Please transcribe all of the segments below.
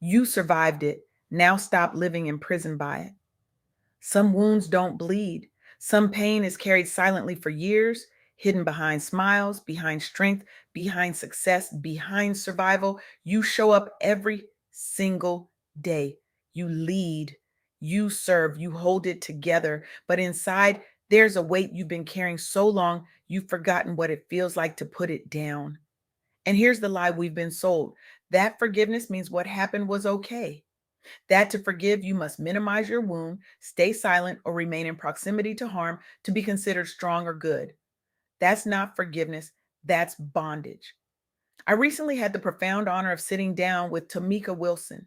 You survived it. Now stop living imprisoned by it. Some wounds don't bleed. Some pain is carried silently for years, hidden behind smiles, behind strength, behind success, behind survival. You show up every single day. You lead, you serve, you hold it together. But inside, there's a weight you've been carrying so long, you've forgotten what it feels like to put it down. And here's the lie we've been sold: that forgiveness means what happened was okay. That to forgive, you must minimize your wound, stay silent, or remain in proximity to harm to be considered strong or good. That's not forgiveness, that's bondage. I recently had the profound honor of sitting down with Tomeca Wilson,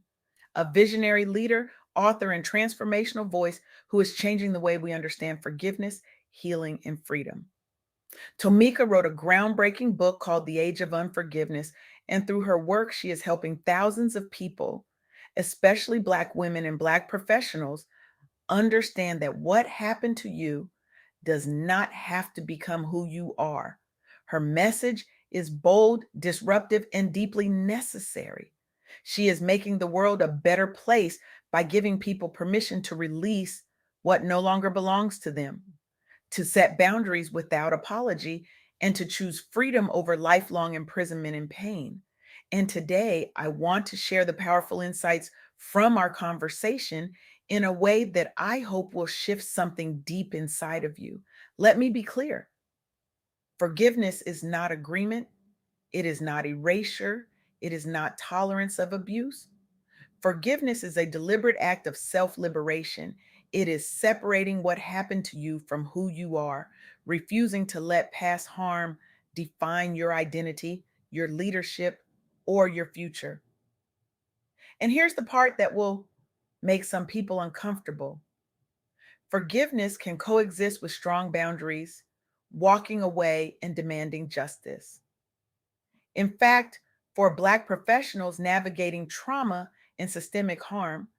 a visionary leader, author, and transformational voice who is changing the way we understand forgiveness, healing, and freedom. Tomeca wrote a groundbreaking book called The Age of Unforgiveness, and through her work, she is helping thousands of people, especially Black women and Black professionals, understand that what happened to you does not have to become who you are. Her message is bold, disruptive, and deeply necessary. She is making the world a better place by giving people permission to release what no longer belongs to them, to set boundaries without apology, and to choose freedom over lifelong imprisonment and pain. And today, I want to share the powerful insights from our conversation in a way that I hope will shift something deep inside of you. Let me be clear: forgiveness is not agreement, it is not erasure, it is not tolerance of abuse. Forgiveness is a deliberate act of self liberation. It is separating what happened to you from who you are, refusing to let past harm define your identity, your leadership, or your future. And here's the part that will make some people uncomfortable: forgiveness can coexist with strong boundaries, walking away, and demanding justice. In fact, for Black professionals navigating trauma and systemic harm,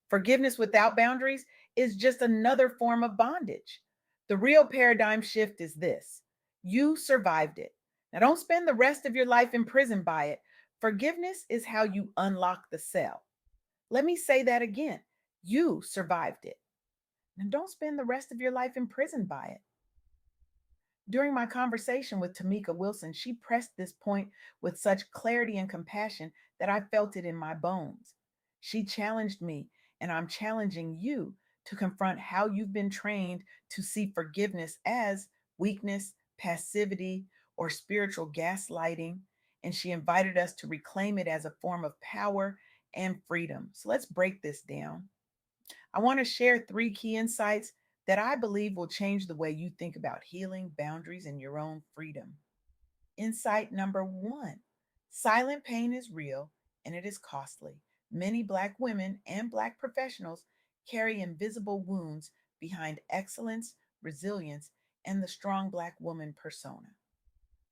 forgiveness without boundaries is just another form of bondage. The real paradigm shift is this: you survived it. Now, don't spend the rest of your life imprisoned by it. Forgiveness is how you unlock the cell. Let me say that again: you survived it. Now, don't spend the rest of your life imprisoned by it. During my conversation with Tomeca Wilson, she pressed this point with such clarity and compassion that I felt it in my bones. She challenged me, and I'm challenging you to confront how you've been trained to see forgiveness as weakness, passivity, or spiritual gaslighting. And she invited us to reclaim it as a form of power and freedom. So let's break this down. I want to share three key insights that I believe will change the way you think about healing, boundaries, and your own freedom. Insight number one: silent pain is real and it is costly. Many Black women and Black professionals carry invisible wounds behind excellence, resilience, and the strong Black woman persona.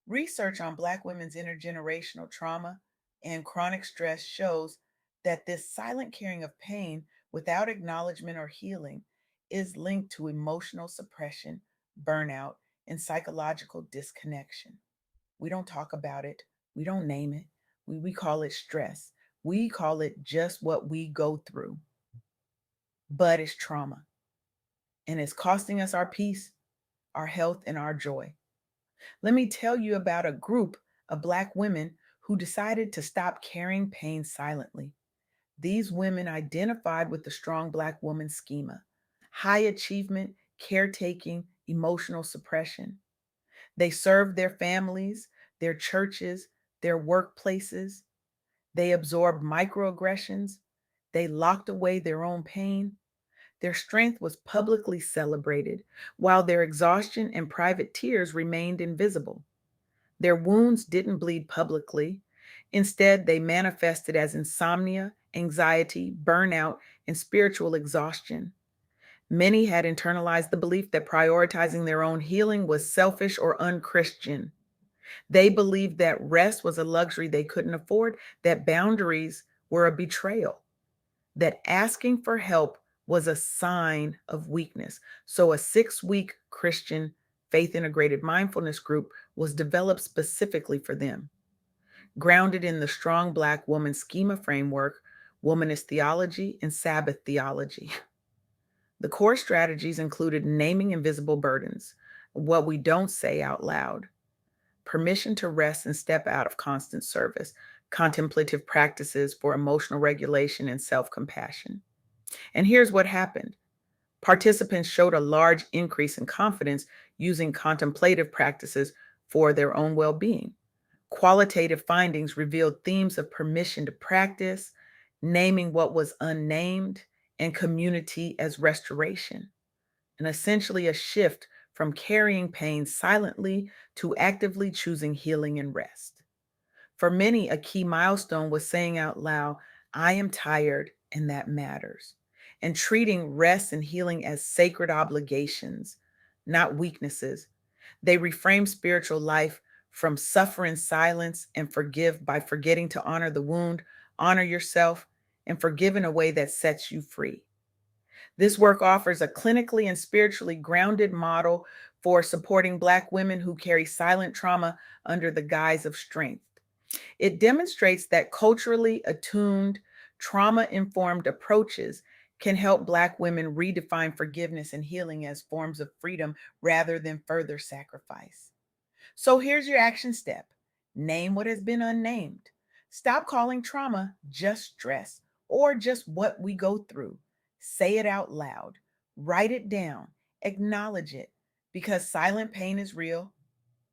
Research on Black women's intergenerational trauma and chronic stress shows that this silent carrying of pain without acknowledgement or healing is linked to emotional suppression, burnout, and psychological disconnection. We don't talk about it, we don't name it, we call it stress. We call it just what we go through, but it's trauma, and it's costing us our peace, our health, and our joy. Let me tell you about a group of Black women who decided to stop carrying pain silently. These women identified with the strong Black woman schema: high achievement, caretaking, emotional suppression. They served their families, their churches, their workplaces. They absorbed microaggressions. They locked away their own pain. Their strength was publicly celebrated, while their exhaustion and private tears remained invisible. Their wounds didn't bleed publicly. Instead, they manifested as insomnia, anxiety, burnout, and spiritual exhaustion. Many had internalized the belief that prioritizing their own healing was selfish or unchristian. They believed that rest was a luxury they couldn't afford, that boundaries were a betrayal, that asking for help was a sign of weakness. So, a 6-week Christian faith integrated mindfulness group was developed specifically for them. Grounded in the strong Black woman schema framework, womanist theology, and Sabbath theology. The core strategies included naming invisible burdens, what we don't say out loud, permission to rest and step out of constant service, contemplative practices for emotional regulation and self compassion. And here's what happened: participants showed a large increase in confidence using contemplative practices for their own well being. Qualitative findings revealed themes of permission to practice, naming what was unnamed, and community as restoration, and essentially a shift from carrying pain silently to actively choosing healing and rest. For many, a key milestone was saying out loud, I am tired and that matters, and treating rest and healing as sacred obligations, not weaknesses. They reframe spiritual life from suffer in silence and forgive by forgetting to honor the wound, honor yourself, and forgive in a way that sets you free. This work offers a clinically and spiritually grounded model for supporting Black women who carry silent trauma under the guise of strength. It demonstrates that culturally attuned, trauma informed approaches can help Black women redefine forgiveness and healing as forms of freedom rather than further sacrifice. So here's your action step: name what has been unnamed. Stop calling trauma just stress or just what we go through. Say it out loud, write it down, acknowledge it, because silent pain is real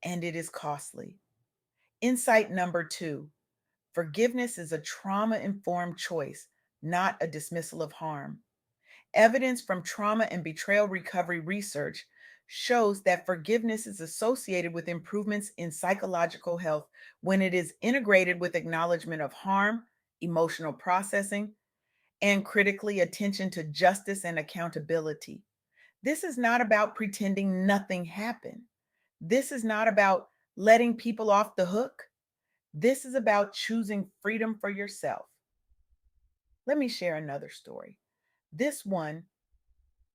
and it is costly. Insight number two: forgiveness is a trauma informed choice, not a dismissal of harm. Evidence from trauma and betrayal recovery research shows that forgiveness is associated with improvements in psychological health when it is integrated with acknowledgement of harm, emotional processing, and critically attention to justice and accountability. This is not about pretending nothing happened. This is not about letting people off the hook. This is about choosing freedom for yourself. Let me share another story. This one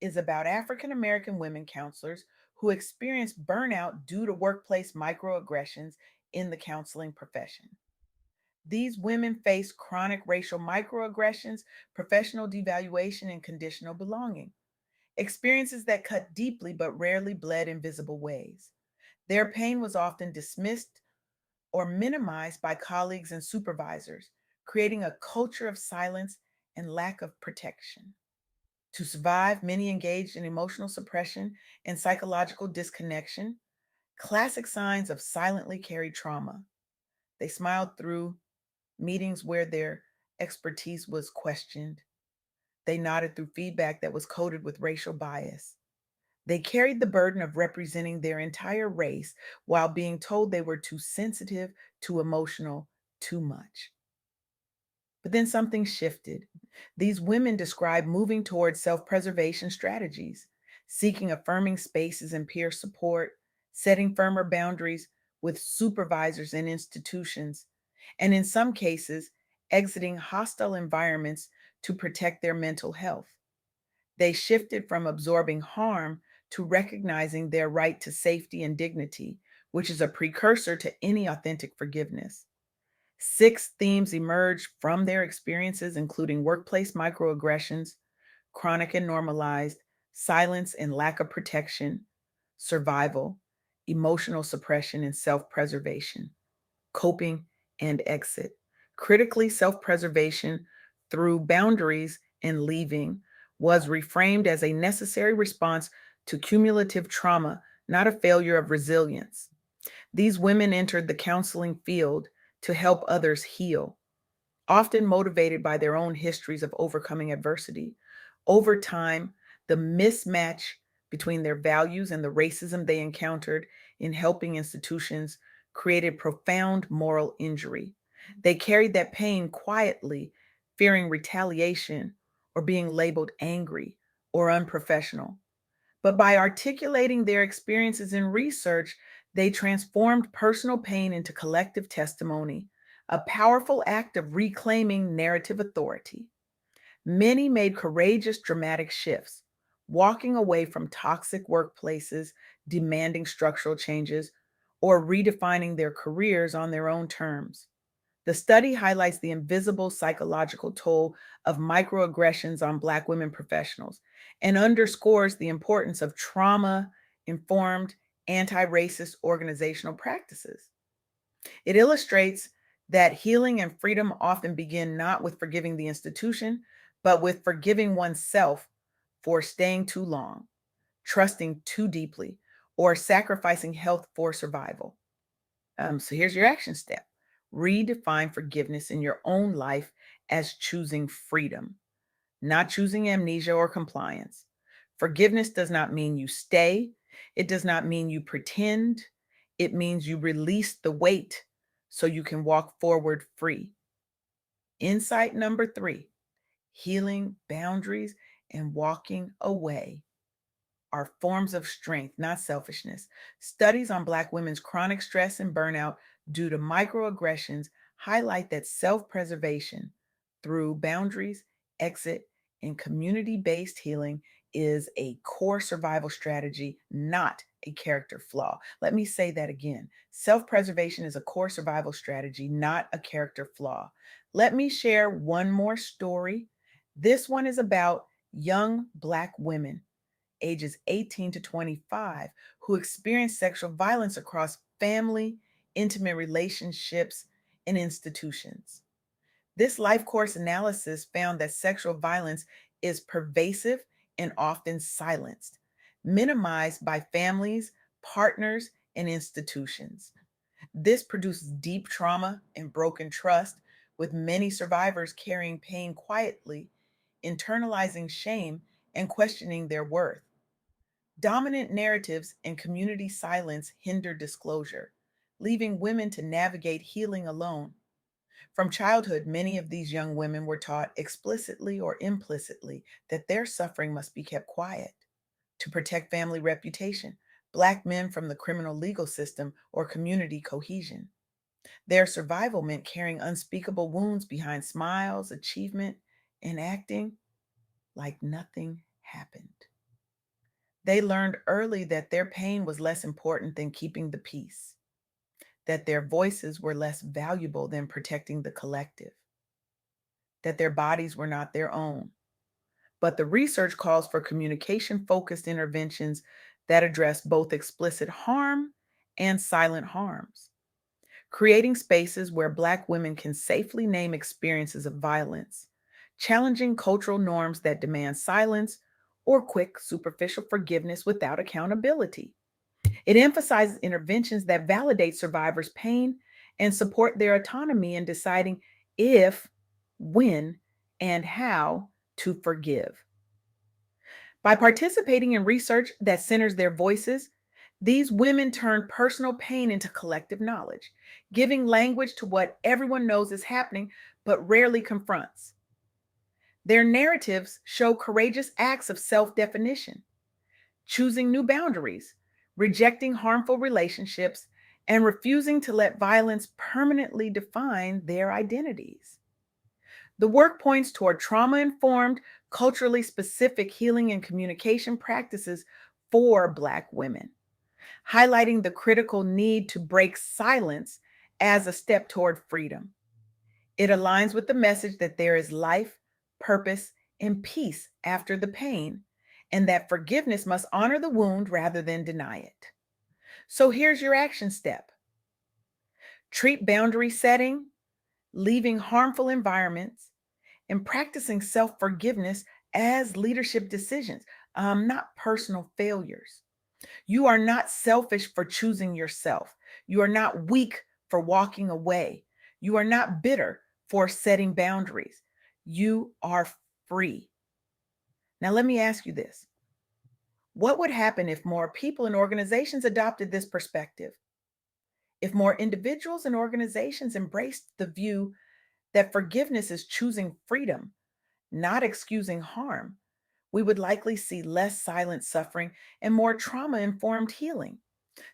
is about African American women counselors who experienced burnout due to workplace microaggressions in the counseling profession. These women face chronic racial microaggressions, professional devaluation, and conditional belonging, experiences that cut deeply but rarely bled in visible ways. Their pain was often dismissed or minimized by colleagues and supervisors, creating a culture of silence and lack of protection. To survive, many engaged in emotional suppression and psychological disconnection, classic signs of silently carried trauma. They smiled through meetings where their expertise was questioned. They nodded through feedback that was coded with racial bias. They carried the burden of representing their entire race while being told they were too sensitive, too emotional, too much. But then something shifted. These women describe moving towards self preservation strategies, seeking affirming spaces and peer support, setting firmer boundaries with supervisors and institutions, and in some cases, exiting hostile environments to protect their mental health. They shifted from absorbing harm to recognizing their right to safety and dignity, which is a precursor to any authentic forgiveness. Six themes emerged from their experiences, including workplace microaggressions, chronic and normalized, silence and lack of protection, survival, emotional suppression, and self preservation, coping and exit. Critically, self preservation through boundaries and leaving was reframed as a necessary response to cumulative trauma, not a failure of resilience. These women entered the counseling field to help others heal, often motivated by their own histories of overcoming adversity. Over time, the mismatch between their values and the racism they encountered in helping institutions created profound moral injury. They carried that pain quietly, fearing retaliation or being labeled angry or unprofessional. But by articulating their experiences in research, they transformed personal pain into collective testimony, a powerful act of reclaiming narrative authority. Many made courageous, dramatic shifts, walking away from toxic workplaces, demanding structural changes, or redefining their careers on their own terms. The study highlights the invisible psychological toll of microaggressions on Black women professionals and underscores the importance of trauma informed anti racist organizational practices. It illustrates that healing and freedom often begin not with forgiving the institution, but with forgiving oneself for staying too long, trusting too deeply, or sacrificing health for survival. So here's your action step: redefine forgiveness in your own life as choosing freedom, not choosing amnesia or compliance. Forgiveness does not mean you stay, it does not mean you pretend, it means you release the weight so you can walk forward free. Insight number three: healing boundaries and walking away are forms of strength, not selfishness. Studies on Black women's chronic stress and burnout due to microaggressions highlight that self preservation through boundaries, exit, and community based healing is a core survival strategy, not a character flaw. Let me say that again. Self preservation is a core survival strategy, not a character flaw. Let me share one more story. This one is about young Black women ages 18 to 25 who experience sexual violence across family, intimate relationships, and institutions. This life course analysis found that sexual violence is pervasive and often silenced, minimized by families, partners, and institutions. This produces deep trauma and broken trust, with many survivors carrying pain quietly, internalizing shame, and questioning their worth. Dominant narratives and community silence hinder disclosure, leaving women to navigate healing alone. From childhood, many of these young women were taught explicitly or implicitly that their suffering must be kept quiet to protect family reputation, Black men from the criminal legal system, or community cohesion. Their survival meant carrying unspeakable wounds behind smiles, achievement, and acting like nothing happened. They learned early that their pain was less important than keeping the peace, that their voices were less valuable than protecting the collective, that their bodies were not their own. But the research calls for communication focused interventions that address both explicit harm and silent harms, creating spaces where Black women can safely name experiences of violence, challenging cultural norms that demand silence or quick, superficial forgiveness without accountability. It emphasizes interventions that validate survivors' pain and support their autonomy in deciding if, when, and how to forgive. By participating in research that centers their voices, these women turn personal pain into collective knowledge, giving language to what everyone knows is happening but rarely confronts. Their narratives show courageous acts of self definition, choosing new boundaries, rejecting harmful relationships, and refusing to let violence permanently define their identities. The work points toward trauma informed, culturally specific healing and communication practices for Black women, highlighting the critical need to break silence as a step toward freedom. It aligns with the message that there is life, purpose, and peace after the pain, and that forgiveness must honor the wound rather than deny it. So here's your action step: treat boundary setting, leaving harmful environments, and practicing self forgiveness as leadership decisions, not personal failures. You are not selfish for choosing yourself. You are not weak for walking away. You are not bitter for setting boundaries. You are free. Now, let me ask you this: what would happen if more people and organizations adopted this perspective? If more individuals and organizations embraced the view that forgiveness is choosing freedom, not excusing harm, we would likely see less silent suffering and more trauma informed healing.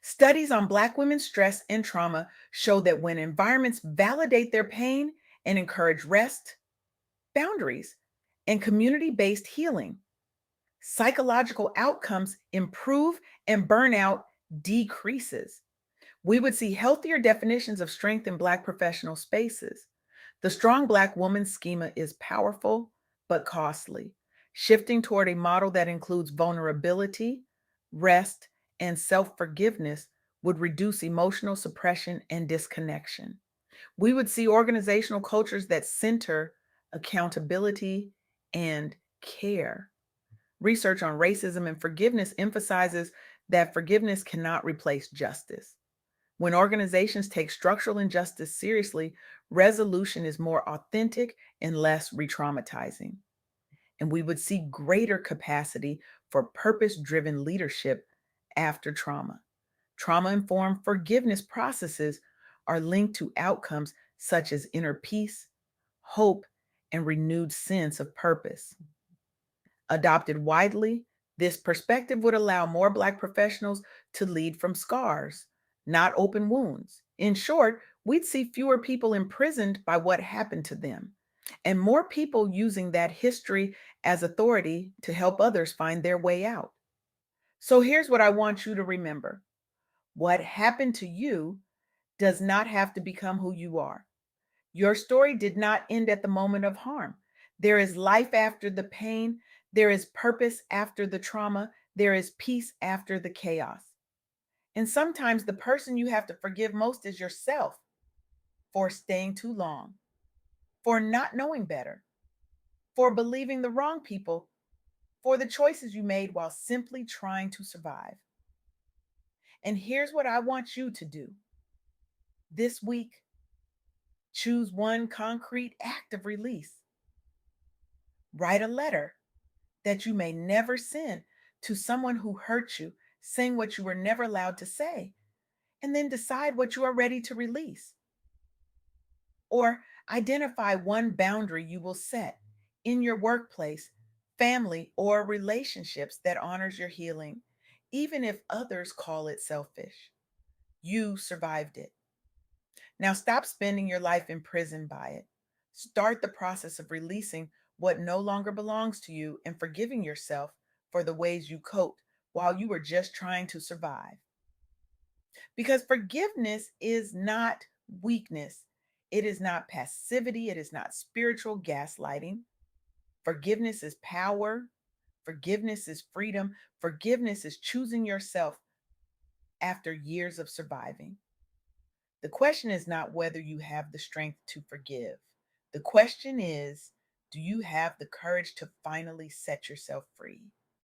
Studies on Black women's stress and trauma show that when environments validate their pain and encourage rest, boundaries, and community based healing, psychological outcomes improve and burnout decreases. We would see healthier definitions of strength in Black professional spaces. The strong Black woman schema is powerful but costly, shifting toward a model that includes vulnerability, rest, and self forgiveness would reduce emotional suppression and disconnection. We would see organizational cultures that center accountability and care. Research on racism and forgiveness emphasizes that forgiveness cannot replace justice. When organizations take structural injustice seriously, resolution is more authentic and less re traumatizing. And we would see greater capacity for purpose driven leadership after trauma. Trauma informed forgiveness processes are linked to outcomes such as inner peace, hope, and renewed sense of purpose. Adopted widely, this perspective would allow more Black professionals to lead from scars, not open wounds. In short, we'd see fewer people imprisoned by what happened to them, and more people using that history as authority to help others find their way out. So here's what I want you to remember: what happened to you does not have to become who you are. Your story did not end at the moment of harm. There is life after the pain. There is purpose after the trauma. There is peace after the chaos. And sometimes the person you have to forgive most is yourself for staying too long, for not knowing better, for believing the wrong people, for the choices you made while simply trying to survive. And here's what I want you to do this week: choose one concrete act of release. Write a letter that you may never send to someone who hurt you, saying what you were never allowed to say, and then decide what you are ready to release. Or identify one boundary you will set in your workplace, family, or relationships that honors your healing, even if others call it selfish. You survived it. Now stop spending your life imprisoned by it. Start the process of releasing what no longer belongs to you and forgiving yourself for the ways you coped while you were just trying to survive. Because forgiveness is not weakness, it is not passivity, it is not spiritual gaslighting. Forgiveness is power, forgiveness is freedom, forgiveness is choosing yourself after years of surviving. The question is not whether you have the strength to forgive. The question is, do you have the courage to finally set yourself free?